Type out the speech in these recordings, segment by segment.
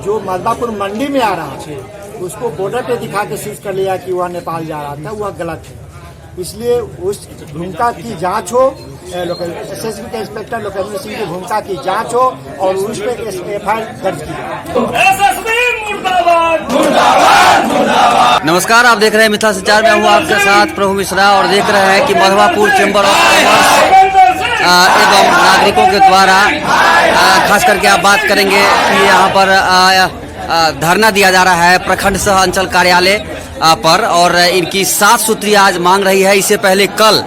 जो मधवापुर मंडी में आ रहा था उसको बॉर्डर पे दिखा के सीज कर लिया कि वह नेपाल जा रहा था, वह गलत है। इसलिए उस भूमिका की जांच हो, एसएसबी के इंस्पेक्टर लोकेंद्र सिंह की भूमिका की जांच हो और उस पर एफआईआर दर्ज की जाए। नमस्कार, आप देख रहे हैं मिथिला संचार में हूँ आपके साथ प्रभु मिश्रा और देख रहे हैं कि मधवापुर चैम्बर ऑफ कॉमर्स एवं नागरिकों के द्वारा खास करके आप बात करेंगे कि यहाँ पर धरना दिया जा रहा है प्रखंड सह अंचल कार्यालय पर और इनकी 7 सूत्री आज मांग रही है। इससे पहले कल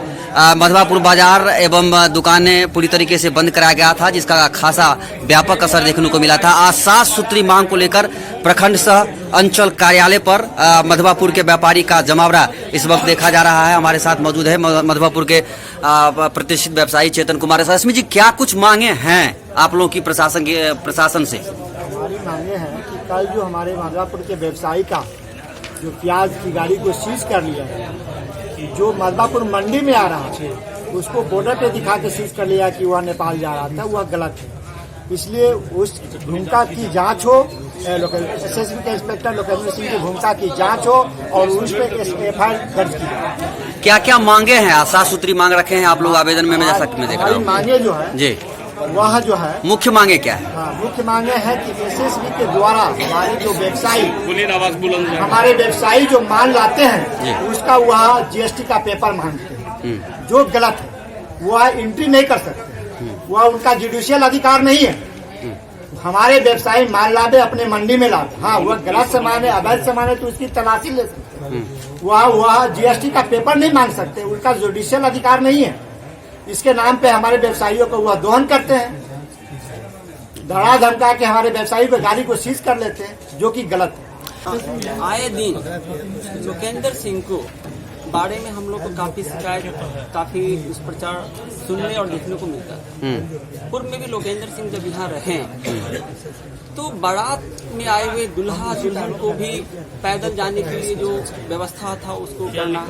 मधवापुर बाजार एवं दुकानें पूरी तरीके से बंद कराया गया था, जिसका खासा व्यापक असर देखने को मिला था। आज 7 सूत्री मांग को लेकर प्रखंड सह अंचल कार्यालय पर मधवापुर के व्यापारी का जमावड़ा इस वक्त देखा जा रहा है। हमारे साथ मौजूद है मधवापुर के प्रतिष्ठित व्यवसायी चेतन कुमार। रश्मि जी, क्या कुछ मांगे हैं आप लोगों की प्रशासन से? हमारी मांगे हैं कि कल जो हमारे मधवापुर के व्यवसायी का जो प्याज की गाड़ी को सीज कर लिया है, जो मधवापुर मंडी में आ रहा था उसको बॉर्डर पे दिखा के सीज कर लिया कि वह नेपाल जा रहा था, वह गलत है। इसलिए उस भूमिका की जांच हो, एसएसबी के इंस्पेक्टर लोकेंद्र सिंह की भूमिका की जांच हो और उस पर एफआईआर दर्ज की जाए। क्या क्या मांगे हैं? 7 सूत्री मांग रखे हैं आप लोग आवेदन में, जैसा कि मैं देख रहा हूँ। मांगे जो है जी, वह जो है मुख्य मांगे क्या है? हाँ, मुख्य मांगे है कि एसएसबी के द्वारा हमारे जो व्यवसायी हमारे व्यवसायी जो माल लाते हैं उसका वह जीएसटी का पेपर मांगते हैं, जो गलत है। वह एंट्री नहीं कर सकते, वह उनका जुडिशियल अधिकार नहीं है। हमारे व्यवसायी माल लावे अपने मंडी में लावे, हाँ वह गलत सामान है, अवैध सामान है तो उसकी तलाशी ले सकते हैं। वह जीएसटी का पेपर नहीं मांग सकते, उनका जुडिशियल अधिकार नहीं है। इसके नाम पे हमारे व्यवसायियों को वह दोहन करते हैं, धड़ा धमका के हमारे व्यवसायी को गाड़ी को सीज कर लेते हैं, जो कि गलत है। आए दिन लोकेंद्र सिंह को बारे में हम लोग को काफी शिकायत, काफी दुष्प्रचार सुनने और देखने को मिलता है। पूर्व में भी लोकेंद्र सिंह जब यहाँ रहे तो बारात में आए हुए दुल्हा दुल्हन को भी पैदल जाने के लिए जो व्यवस्था था उसको करना,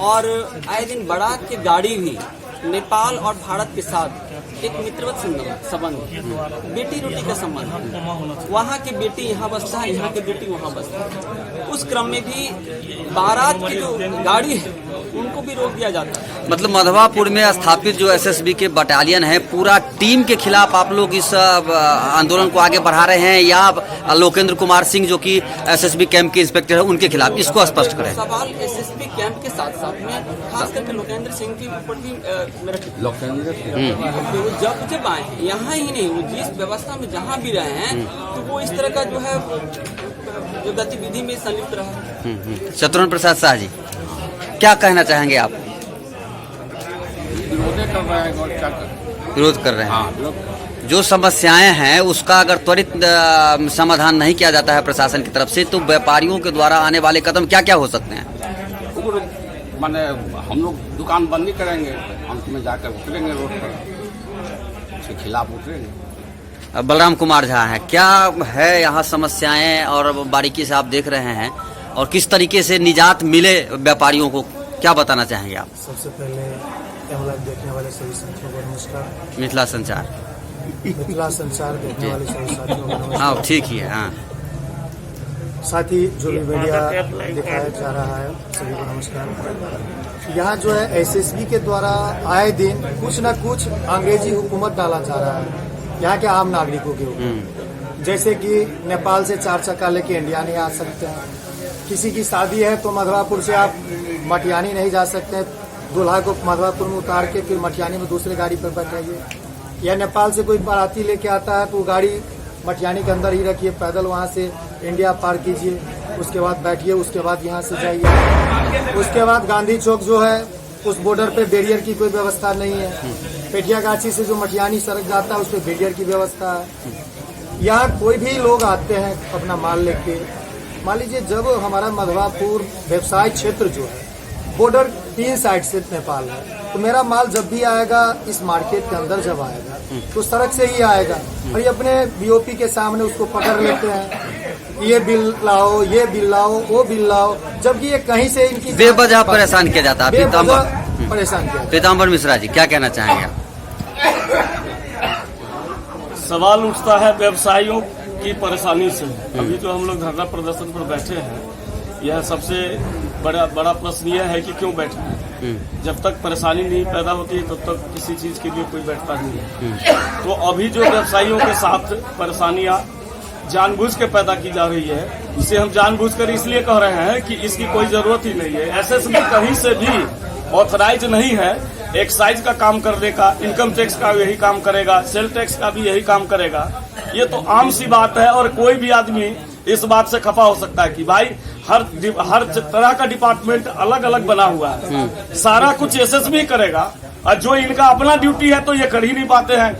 और आए दिन बारात की गाड़ी भी नेपाल और भारत के साथ एक मित्रवत संबंध, बेटी रोटी का संबंध, वहाँ की बेटी यहाँ बसता है, यहाँ की बेटी वहाँ बसता है। उस क्रम में भी बारात की जो गाड़ी है उनको भी रोक दिया जाता है। मतलब मधवापुर में स्थापित जो एसएसबी के बटालियन है, पूरा टीम के खिलाफ आप लोग इस आंदोलन को आगे बढ़ा रहे हैं या लोकेंद्र कुमार सिंह जो कि एसएसबी कैंप के इंस्पेक्टर है उनके खिलाफ? इसको स्पष्ट करें। सवाल एसएसबी कैंप के साथ साथ में खास करके लोकेंद्र सिंह के ऊपर भी जब आए हैं, यहाँ ही नहीं, वो जिस व्यवस्था में जहाँ भी रहे हैं तो वो इस तरह का जो है जो गतिविधि में संलिप्त रहा। शत्रुघ्न प्रसाद शाह जी, क्या कहना चाहेंगे आप? विरोध कर रहे हैं। जो समस्याएं हैं उसका अगर त्वरित समाधान नहीं किया जाता है प्रशासन की तरफ से, तो व्यापारियों के द्वारा आने वाले कदम क्या क्या हो सकते हैं? माने हम लोग दुकान बंद नहीं करेंगे, अंत में जाकर उतरेंगे रोड पर, उसके खिलाफ उतरेंगे। बलराम कुमार झा है, क्या है यहाँ समस्याएं और बारीकी से आप देख रहे हैं और किस तरीके से निजात मिले व्यापारियों को, क्या बताना चाहेंगे आप? सबसे पहले देखने वाले सभी साथियों को नमस्कार। मिथिला संचार देखने वाले सभी साथियों को नमस्कार। हाँ, ठीक ही है। हाँ, साथ ही जो भी मीडिया दिखाया जा रहा है सभी को नमस्कार। यहाँ जो है एसएसबी के द्वारा आए दिन कुछ न कुछ अंग्रेजी हुकूमत डाला जा रहा है यहाँ के आम नागरिकों के ऊपर। जैसे कि नेपाल से 4 चक्का लेके इंडिया नहीं आ सकते हैं, किसी की शादी है तो मधवापुर से आप मटियानी नहीं जा सकते हैं, दूल्हा को मधवापुर में उतार के फिर मटियानी में दूसरे गाड़ी पर बैठाइए, या नेपाल से कोई बाराती लेके आता है तो गाड़ी मटियानी के अंदर ही रखिए, पैदल वहाँ से इंडिया पार कीजिए, उसके बाद बैठिए, उसके बाद यहाँ से जाइए। उसके बाद गांधी चौक जो है उस बॉर्डर पे बैरियर की कोई व्यवस्था नहीं है। पेटियागाछी से जो मटियानी सड़क जाता है उस पर बैरियर की व्यवस्था है। यहाँ कोई भी लोग आते हैं अपना माल लेके, मान लीजिए जब हमारा मधवापुर व्यवसाय क्षेत्र जो है बॉर्डर 3 साइड से नेपाल है, तो मेरा माल जब भी आएगा इस मार्केट के अंदर जब आएगा तो सड़क से ही आएगा, और ये अपने बीओपी के सामने उसको पकड़ लेते हैं, ये बिल लाओ, ये बिल लाओ, वो बिल लाओ, जबकि ये कहीं से इनकी बेवजह परेशान किया जाता है। परेशान किया। पीताम्बर मिश्रा जी, क्या कहना चाहेंगे? सवाल उठता है व्यवसायियों की परेशानी से। अभी जो हम लोग धरना प्रदर्शन पर बैठे हैं, यह सबसे बड़ा प्रश्न यह है कि क्यों बैठे हैं। जब तक परेशानी नहीं पैदा होती है तब तक किसी चीज के लिए कोई बैठता नहीं है। तो अभी जो व्यवसायियों के साथ परेशानियां जानबूझ के पैदा की जा रही है, इसे हम जानबूझकर इसलिए कह रहे हैं कि इसकी कोई जरूरत ही नहीं है। एसएसबी कहीं से भी ऑथराइज नहीं है। एक्साइज का काम करने का, इनकम टैक्स का यही काम करेगा, सेल टैक्स का भी यही काम करेगा। ये तो आम सी बात है और कोई भी आदमी इस बात से खफा हो सकता है कि भाई हर तरह का डिपार्टमेंट अलग अलग बना हुआ है, सारा कुछ एसएसबी करेगा और जो इनका अपना ड्यूटी है तो ये कर ही नहीं पाते हैं।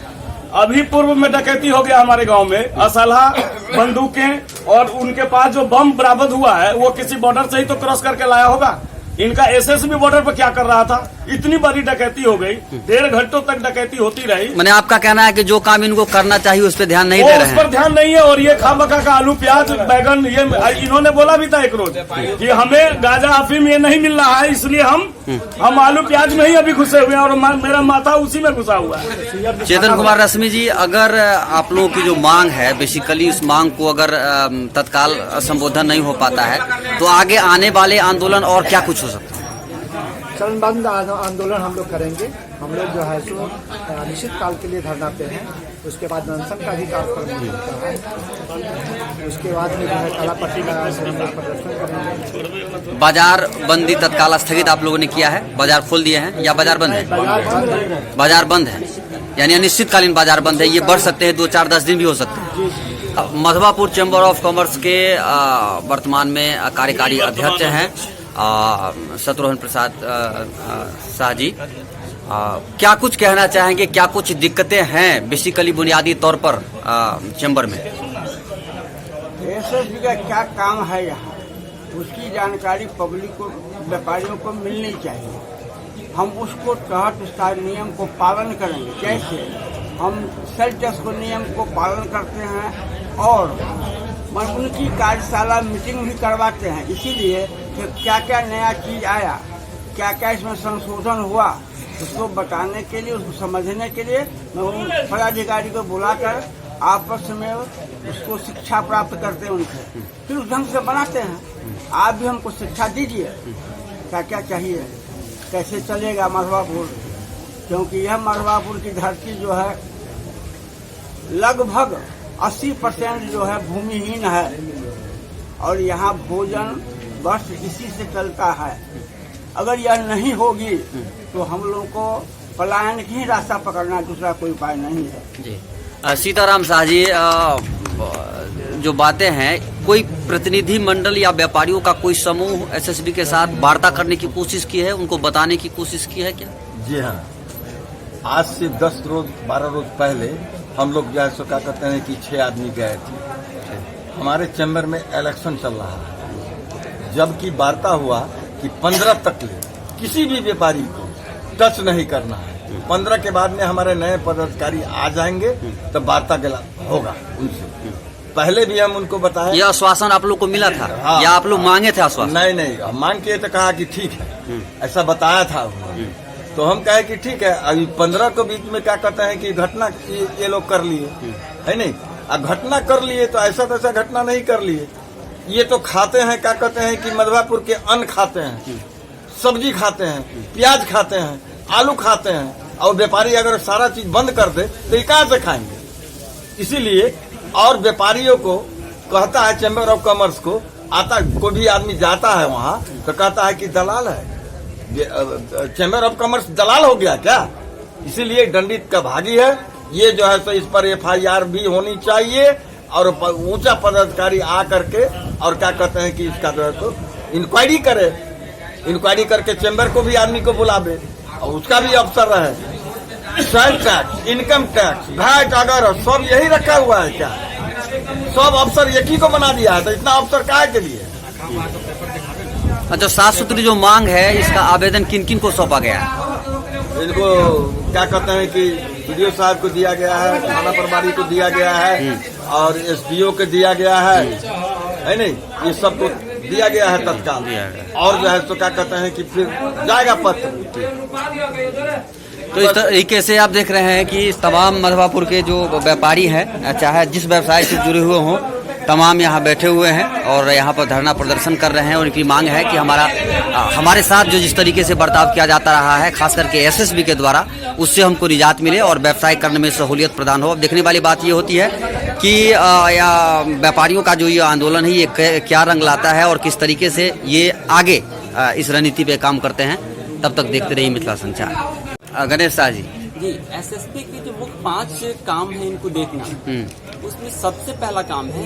अभी पूर्व में डकैती हो गया हमारे गांव में, असलहा, बंदूकें और उनके पास जो बम बरामद हुआ है वो किसी बॉर्डर से ही तो क्रॉस करके लाया होगा। इनका एसएसबी बॉर्डर पर क्या कर रहा था? इतनी बड़ी डकैती हो गई, 1.5 घंटों तक डकैती होती रही। मैंने आपका कहना है कि जो काम इनको करना चाहिए उस पर ध्यान नहीं दे रहे हैं। उस पर ध्यान नहीं है और ये खामखा का आलू प्याज बैगन, ये इन्होंने बोला भी था एक रोज कि हमें गांजा अफीम ये नहीं मिल रहा है, इसलिए हम आलू प्याज में ही अभी घुसे हुए हैं और मेरा माथा उसी में घुसा हुआ है। चेतन कुमार रश्मि जी, अगर आप लोगों की जो मांग है, बेसिकली उस मांग को अगर तत्काल संबोधन नहीं हो पाता है तो आगे आने वाले आंदोलन और क्या कुछ हो सकता है? चरणबद्ध आंदोलन हम लोग करेंगे। हम लोग जो है सो निश्चित काल के लिए धरना पे हैं। उसके बाद अनशन का भी कार्यक्रम होता है। उसके बाद में जो है काला पट्टी लगा से हम लोग प्रदर्शन करेंगे। बाजार बंदी तत्काल स्थगित आप लोगों ने किया है? बाजार खोल दिए हैं या बाजार बंद है? बाजार बंद है, यानी अनिश्चितकालीन बाजार बंद है। ये बढ़ सकते हैं, 2, 4, 10 दिन भी हो सकते हैं। मधवापुर चैम्बर ऑफ कॉमर्स के वर्तमान में कार्यकारी अध्यक्ष हैं शत्रुघ्न प्रसाद शाह जी, क्या कुछ कहना चाहेंगे? क्या कुछ दिक्कतें हैं बेसिकली बुनियादी तौर पर चैम्बर में? एसएसबी का क्या काम है यहाँ, उसकी जानकारी पब्लिक को, व्यापारियों को मिलनी चाहिए। हम उसको तहत उसका नियम को पालन करेंगे। जैसे हम सेल टैक्स को नियम को पालन करते हैं और उनकी कार्यशाला मीटिंग भी करवाते हैं। इसीलिए कि क्या क्या नया चीज आया, क्या क्या इसमें संशोधन हुआ, उसको बताने के लिए, उसको समझने के लिए मैं उन पदाधिकारी को बुलाकर आपस में उसको शिक्षा प्राप्त करते हैं उनसे, फिर उस ढंग से बनाते हैं। आप भी हमको शिक्षा दीजिए, क्या क्या चाहिए, कैसे चलेगा मधवापुर, क्योंकि यह मधवापुर की धरती जो है लगभग 80% जो है भूमिहीन है और यहाँ भोजन बस इसी से चलता है। अगर यह नहीं होगी तो हम लोग को पलायन की ही रास्ता पकड़ना, दूसरा कोई उपाय नहीं है। जी सीताराम शाह जी, जो बातें हैं, कोई प्रतिनिधि मंडल या व्यापारियों का कोई समूह एसएसबी के साथ वार्ता करने की कोशिश की है, उनको बताने की कोशिश की है क्या? जी हाँ, आज से 10 रोज 12 रोज पहले हम लोग जो है सो क्या कहते हैं कि 6 आदमी गए थे। हमारे चैम्बर में इलेक्शन चल रहा है, जबकि वार्ता हुआ कि 15 तक किसी भी व्यापारी को टच नहीं करना है। 15 के बाद में हमारे नए पदाधिकारी आ जाएंगे तब वार्ता होगा उनसे। पहले भी हम उनको बताए। यह आश्वासन आप लोग को मिला था? हाँ, या आप लोग मांगे थे आश्वासन? नहीं, हम मांग किए तो कहा कि ठीक है, ऐसा बताया था उन्होंने। तो हम कहे कि ठीक है। अभी 15 को बीच में क्या कहते हैं कि घटना ये लोग कर लिए, है नहीं? अब घटना कर लिए तो ऐसा तैसा घटना नहीं कर लिए। ये तो खाते हैं, क्या कहते हैं कि मधवापुर के अन्न खाते हैं, सब्जी खाते हैं, प्याज खाते हैं, आलू खाते हैं, और व्यापारी अगर सारा चीज बंद कर दे तो ये कहाँ से खाएंगे? इसीलिए और व्यापारियों को कहता है चैम्बर ऑफ कॉमर्स को, आता कोई भी आदमी जाता है वहाँ तो कहता है कि दलाल है, चैम्बर ऑफ कॉमर्स दलाल हो गया क्या? इसीलिए दंडित का भागी है। ये जो है तो इस पर FIR भी होनी चाहिए और ऊंचा पदाधिकारी आ करके और क्या कहते हैं कि इसका जो है तो इंक्वायरी करे, इंक्वायरी करके चैम्बर को भी आदमी को बुलावे और उसका भी अफसर रहे। Sale tax, income tax, VAT अगर सब यही रखा हुआ है क्या? सब अफसर एक ही को बना दिया है, तो इतना अफसर काहे के लिए? अच्छा, 7 सूत्री जो मांग है, इसका आवेदन किन किन को सौंपा गया है? इनको क्या कहते हैं कि वीडियो साहब को दिया गया है, थाना प्रभारी को दिया गया है और SDO को दिया गया है नहीं? ये सबको दिया गया है तत्काल। और जो है तो क्या कहते हैं कि फिर जाएगा पत्र। तो इस तरीके से आप देख रहे हैं कि तमाम मधवापुर के जो व्यापारी हैं, चाहे जिस व्यवसाय से जुड़े हुए हों, तमाम यहाँ बैठे हुए हैं और यहाँ पर धरना प्रदर्शन कर रहे हैं। उनकी मांग है कि हमारे साथ जो जिस तरीके से बर्ताव किया जाता रहा है, खास करके एसएसबी के द्वारा, उससे हमको निजात मिले और व्यवसाय करने में सहूलियत प्रदान हो। अब देखने वाली बात ये होती है कि व्यापारियों का जो ये आंदोलन है, ये क्या रंग लाता है और किस तरीके से ये आगे इस रणनीति पे काम करते हैं। तब तक देखते रहिए मिथिला संचार। गणेश शाह जी, एसएसपी की जो मुख्य 5 काम है इनको देखना, उसमें सबसे पहला काम है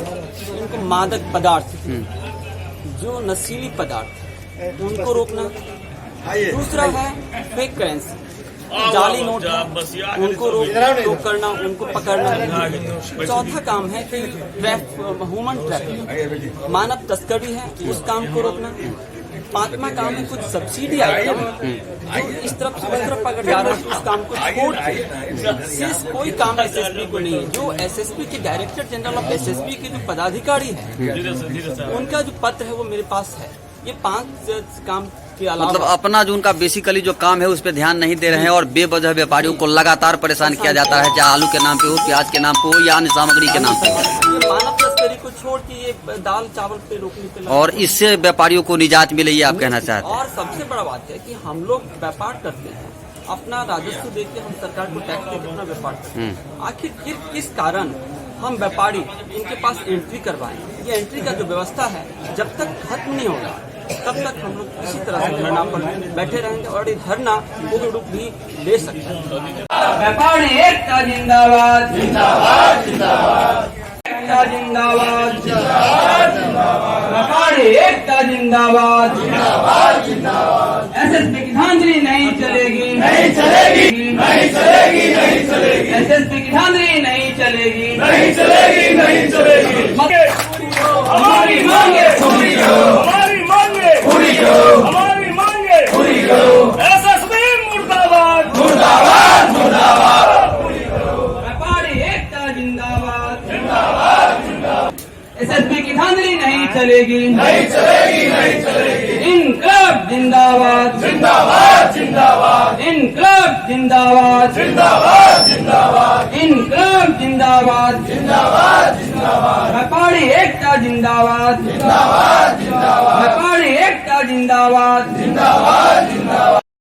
इनको मादक पदार्थ, जो नशीली पदार्थ उनको रोकना। दूसरा है फेक करेंसी, जाली नोट उनको रोक करना, उनको पकड़ना। चौथा काम है कि ह्यूमन ट्रैफिकिंग, मानव तस्करी है, उस काम को रोकना। 5वां काम है कुछ सब्सिडी आइटम जो इस तरफ से उस तरफ अगर जा रहे हैं उस काम को छोड़ के शेष कोई काम एसएसबी को नहीं है। जो एसएसबी के डायरेक्टर जनरल ऑफ एसएसबी के जो पदाधिकारी है, उनका जो पत्र है वो मेरे पास है। ये 5 काम के अलावा मतलब अपना जो उनका बेसिकली जो काम है उस पर ध्यान नहीं दे रहे हैं और बेवजह व्यापारियों को लगातार परेशान किया जाता है, चाहे आलू के नाम पे हो, प्याज के नाम पे हो या अन्य सामग्री के नाम पे हो। ये मानव तस्करी को छोड़ के ये दाल चावल पे रोकने पे और इससे व्यापारियों को निजात मिले, ये आप कहना चाहते हैं। और सबसे बड़ा बात है कि हम लोग व्यापार करते हैं, अपना राजस्व दे के हम सरकार को टैक्स दे के अपना व्यापार करते हैं। आखिर किस कारण हम व्यापारी इनके पास एंट्री करवाएं? ये एंट्री का जो व्यवस्था है जब तक खत्म नहीं होगा तब तक हम लोग इसी तरह से धरना पर बैठे रहेंगे और ये धरना उग्र रूप भी ले सकते हैं। व्यापारी एकता जिंदाबाद, जिंदाबाद, जिंदाबाद, एकता जिंदाबाद, जिंदाबाद, जिंदाबाद, व्यापारी एकता जिंदाबाद, जिंदाबाद, जिंदाबाद। एसएसपी की धांधली नहीं चलेगी, नहीं चलेगी, नहीं चलेगी, नहीं चलेगी। एसएसपी की धांधली नहीं चलेगी, नहीं चलेगी, नहीं चलेगी। हमारी मांगे पूरी करो, हमारी मांगे पूरी करो, हमारी मांगे पूरी करो। एसएसपी मुर्दाबाद, मुर्दाबाद, मुर्दाबाद, व्यापारी एकता जिंदाबाद, जिंदाबाद, जिंदाबाद। एसएसपी की धांधली नहीं चलेगी, नहीं चलेगी, नहीं चलेगी। इनकलाब जिंदाबाद, जिंदाबाद, जिंदाबाद, इनकलाब जिंदाबाद, जिंदाबाद, जिंदाबाद, इनकलाब जिंदाबाद, जिंदाबाद, जिंदाबाद, व्यापारी एकता जिंदाबाद, जिंदाबाद, जिंदाबाद, व्यापारी एकता जिंदाबाद, जिंदाबाद, जिंदाबाद।